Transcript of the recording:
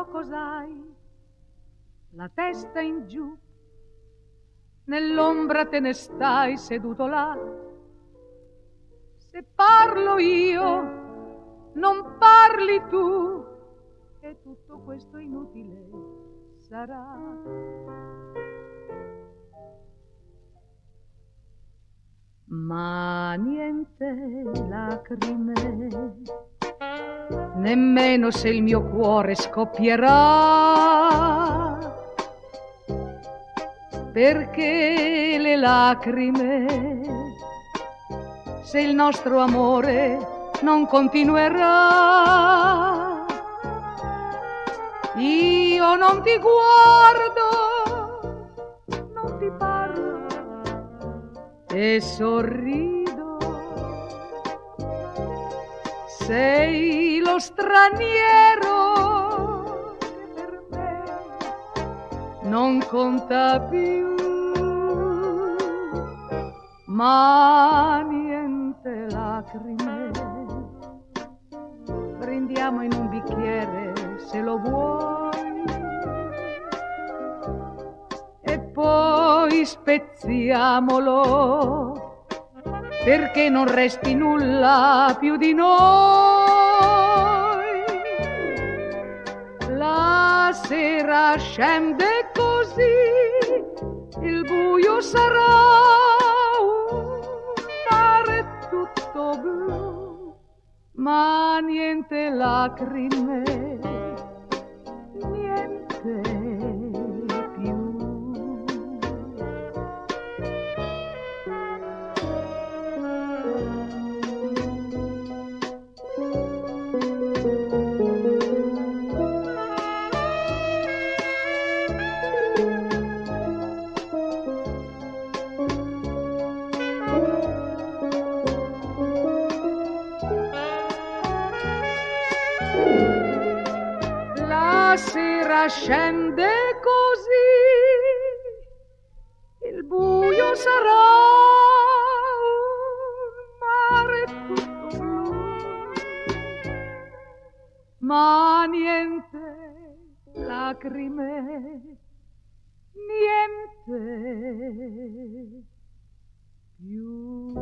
parlo cos'hai? La testa in giù, nell'ombra te ne stai seduto là. Se parlo io, non parli tu, e tutto questo inutile sarà. Ma niente lacrime, nemmeno se il mio cuore scoppierà, perché le lacrime, se il nostro amore non continuerà, io non ti guardo, non ti parlo e sorrido. Sei lo straniero che per me non conta più. Ma niente lacrime, brindiamo in un bicchiere se lo vuoi, e poi spezziamolo, perché non resti nulla più di noi. La sera scende così, il buio sarà un mare tutto blu, ma niente lacrime, niente più. La sera scende così, il buio sarà un mare tutto blu, ma niente lacrime, niente più.